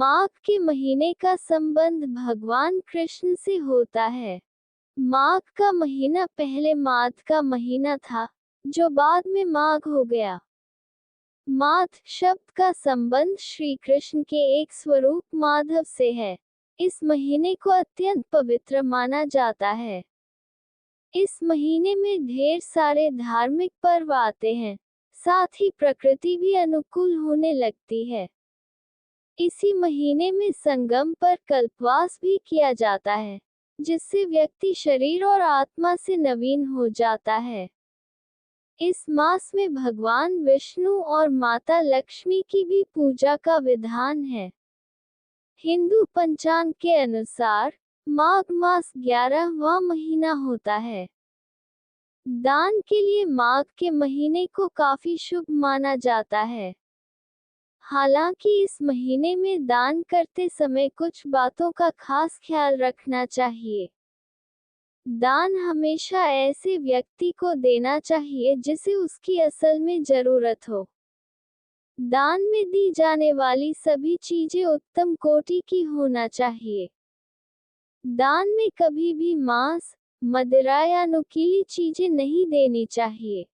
माघ के महीने का संबंध भगवान कृष्ण से होता है। माघ का महीना पहले माघ का महीना था, जो बाद में माघ हो गया। माघ शब्द का संबंध श्री कृष्ण के एक स्वरूप माधव से है। इस महीने को अत्यंत पवित्र माना जाता है। इस महीने में ढेर सारे धार्मिक पर्व आते हैं, साथ ही प्रकृति भी अनुकूल होने लगती है। इसी महीने में संगम पर कल्पवास भी किया जाता है, जिससे व्यक्ति शरीर और आत्मा से नवीन हो जाता है। इस मास में भगवान विष्णु और माता लक्ष्मी की भी पूजा का विधान है। हिंदू पंचांग के अनुसार माघ मास 11वां महीना होता है। दान के लिए माघ के महीने को काफी शुभ माना जाता है। हालांकि इस महीने में दान करते समय कुछ बातों का खास ख्याल रखना चाहिए। दान हमेशा ऐसे व्यक्ति को देना चाहिए जिसे उसकी असल में जरूरत हो। दान में दी जाने वाली सभी चीजें उत्तम कोटि की होना चाहिए। दान में कभी भी मांस, मदिरा या नुकीली चीजें नहीं देनी चाहिए।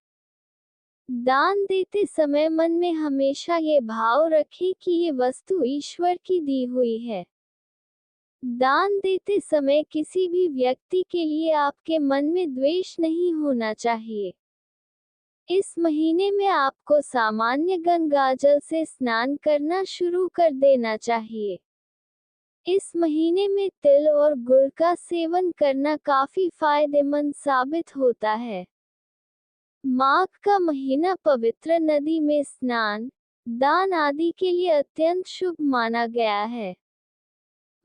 दान देते समय मन में हमेशा ये भाव रखें कि ये वस्तु ईश्वर की दी हुई है। दान देते समय किसी भी व्यक्ति के लिए आपके मन में द्वेष नहीं होना चाहिए। इस महीने में आपको सामान्य गंगाजल से स्नान करना शुरू कर देना चाहिए। इस महीने में तिल और गुड़ का सेवन करना काफी फायदेमंद साबित होता है। माघ का महीना पवित्र नदी में स्नान, दान आदि के लिए अत्यंत शुभ माना गया है।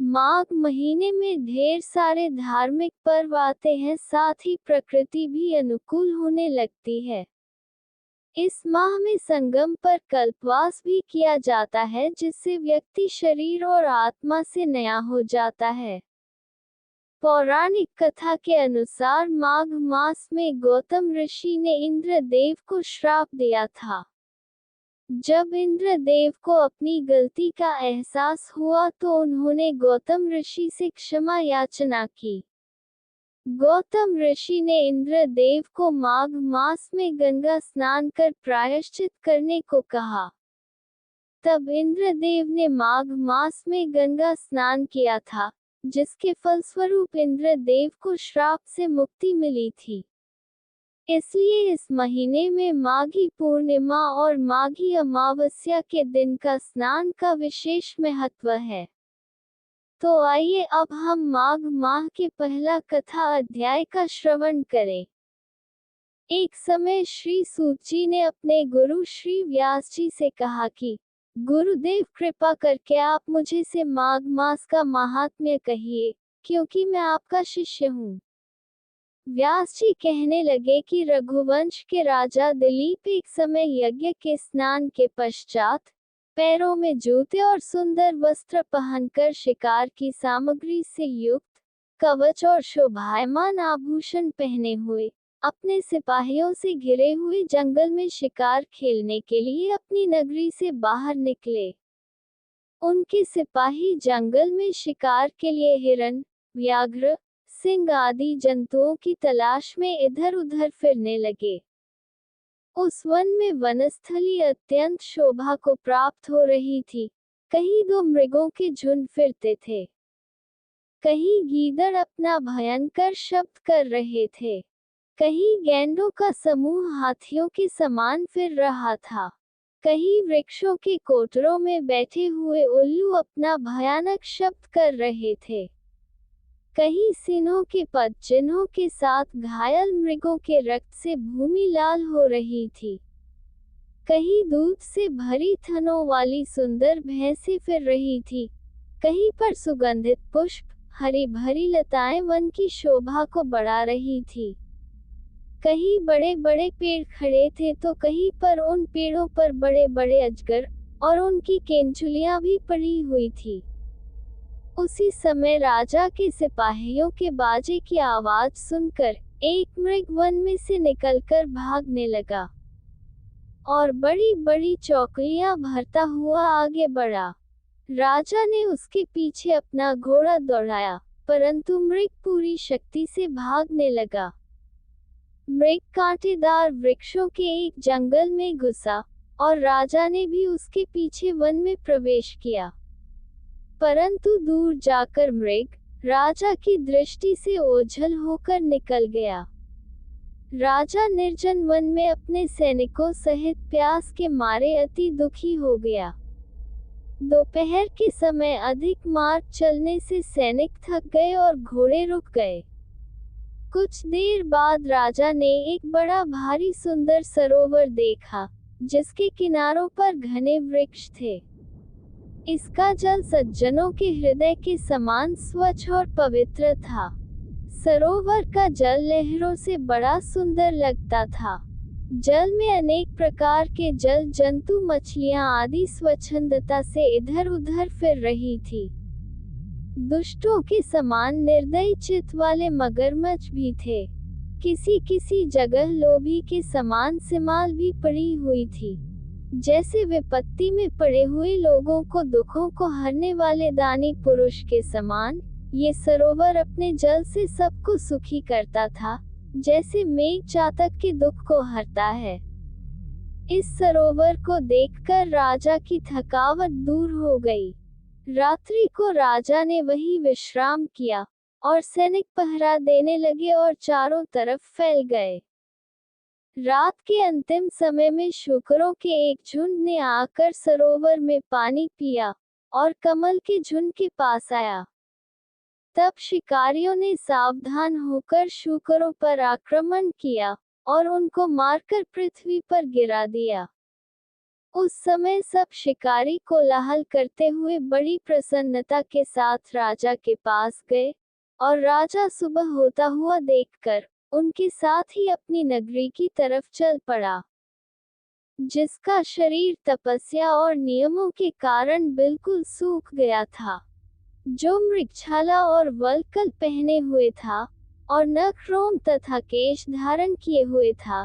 माघ महीने में ढेर सारे धार्मिक पर्व आते हैं, साथ ही प्रकृति भी अनुकूल होने लगती है। इस माह में संगम पर कल्पवास भी किया जाता है, जिससे व्यक्ति शरीर और आत्मा से नया हो जाता है। पौराणिक कथा के अनुसार माघ मास में गौतम ऋषि ने इंद्रदेव को श्राप दिया था। जब इंद्रदेव को अपनी गलती का एहसास हुआ तो उन्होंने गौतम ऋषि से क्षमा याचना की। गौतम ऋषि ने इंद्रदेव को माघ मास में गंगा स्नान कर प्रायश्चित करने को कहा। तब इंद्रदेव ने माघ मास में गंगा स्नान किया था, जिसके फलस्वरूप इंद्रदेव को श्राप से मुक्ति मिली थी। इसलिए इस महीने में माघी पूर्णिमा और माघी अमावस्या के दिन का स्नान का विशेष महत्व है। तो आइए अब हम माघ माह के पहला कथा अध्याय का श्रवण करें। एक समय श्री सूत जी ने अपने गुरु श्री व्यास जी से कहा कि गुरुदेव, कृपा करके आप मुझे से माघ मास का महात्म्य कहिए, क्योंकि मैं आपका शिष्य हूँ। व्यास जी कहने लगे कि रघुवंश के राजा दिलीप एक समय यज्ञ के स्नान के पश्चात पैरों में जूते और सुंदर वस्त्र पहनकर शिकार की सामग्री से युक्त कवच और शोभायमान आभूषण पहने हुए अपने सिपाहियों से घिरे हुए जंगल में शिकार खेलने के लिए अपनी नगरी से बाहर निकले। उनके सिपाही जंगल में शिकार के लिए हिरण, व्याघ्र, सिंह आदि जंतुओं की तलाश में इधर उधर फिरने लगे। उस वन में वनस्थली अत्यंत शोभा को प्राप्त हो रही थी। कहीं दो मृगों के झुंड फिरते थे, कहीं गीदड़ अपना भयंकर शब्द कर रहे थे, कहीं गैंडों का समूह हाथियों के समान फिर रहा था, कहीं वृक्षों के कोटरों में बैठे हुए उल्लू अपना भयानक शब्द कर रहे थे, कहीं सिंहों के पद चिन्हों के साथ घायल मृगों के रक्त से भूमि लाल हो रही थी, कहीं दूध से भरी थनों वाली सुंदर भैंसें फिर रही थी, कहीं पर सुगंधित पुष्प, हरी भरी लताएं वन की शोभा को बढ़ा रही थी, कहीं बड़े बड़े पेड़ खड़े थे तो कहीं पर उन पेड़ों पर बड़े बड़े अजगर और उनकी केंचुलियां भी पड़ी हुई थी। उसी समय राजा के सिपाहियों के बाजे की आवाज सुनकर एक मृग वन में से निकलकर भागने लगा और बड़ी बड़ी चौकलियां भरता हुआ आगे बढ़ा। राजा ने उसके पीछे अपना घोड़ा दौड़ाया, परंतु मृग पूरी शक्ति से भागने लगा। मृग कांटेदार वृक्षों के एक जंगल में घुसा और राजा ने भी उसके पीछे वन में प्रवेश किया। परंतु दूर जाकर मृग राजा की दृष्टि से ओझल होकर निकल गया। राजा निर्जन वन में अपने सैनिकों सहित प्यास के मारे अति दुखी हो गया। दोपहर के समय अधिक मार्ग चलने से सैनिक थक गए और घोड़े रुक गए। कुछ देर बाद राजा ने एक बड़ा भारी सुंदर सरोवर देखा, जिसके किनारों पर घने वृक्ष थे। इसका जल सज्जनों के हृदय के समान स्वच्छ और पवित्र था। सरोवर का जल लहरों से बड़ा सुंदर लगता था। जल में अनेक प्रकार के जल जंतु, मछलियां आदि स्वच्छंदता से इधर उधर फिर रही थी। दुष्टों के समान निर्दयी चित्त वाले मगरमच्छ भी थे। किसी किसी जगह लोभी के समान सिमाल भी पड़ी हुई थी। जैसे विपत्ति में पड़े हुए लोगों को दुखों को हरने वाले दानी पुरुष के समान, ये सरोवर अपने जल से सबको सुखी करता था, जैसे मेघ चातक के दुख को हरता है। इस सरोवर को देखकर राजा की थकावट दूर हो गई। रात्रि को राजा ने वहीं विश्राम किया और सैनिक पहरा देने लगे और चारों तरफ फैल गए। रात के अंतिम समय में शूकरों के एक झुंड ने आकर सरोवर में पानी पिया और कमल के झुंड के पास आया। तब शिकारियों ने सावधान होकर शूकरों पर आक्रमण किया और उनको मारकर पृथ्वी पर गिरा दिया। उस समय सब शिकारी कोलाहल करते हुए बड़ी प्रसन्नता के साथ राजा के पास गए, और राजा सुबह होता हुआ देखकर उनके साथ ही अपनी नगरी की तरफ चल पड़ा। जिसका शरीर तपस्या और नियमों के कारण बिल्कुल सूख गया था, जो मृगछाला और वल्कल पहने हुए था और नख रोम तथा केश धारण किए हुए था,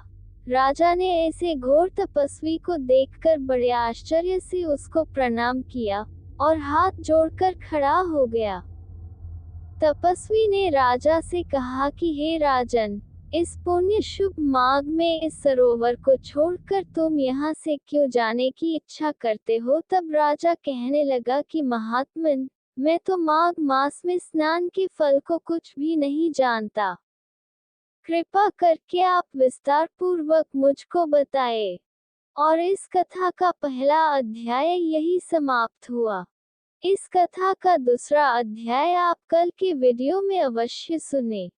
राजा ने ऐसे घोर तपस्वी को देखकर बड़े आश्चर्य से उसको प्रणाम किया और हाथ जोड़कर खड़ा हो गया। तपस्वी ने राजा से कहा कि हे राजन, इस पुण्य शुभ माघ में इस सरोवर को छोड़कर तुम यहाँ से क्यों जाने की इच्छा करते हो? तब राजा कहने लगा कि महात्मन, मैं तो माघ मास में स्नान के फल को कुछ भी नहीं जानता। कृपा करके आप विस्तार पूर्वक मुझको बताएं। और इस कथा का पहला अध्याय यही समाप्त हुआ। इस कथा का दूसरा अध्याय आप कल के वीडियो में अवश्य सुनें।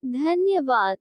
धन्यवाद।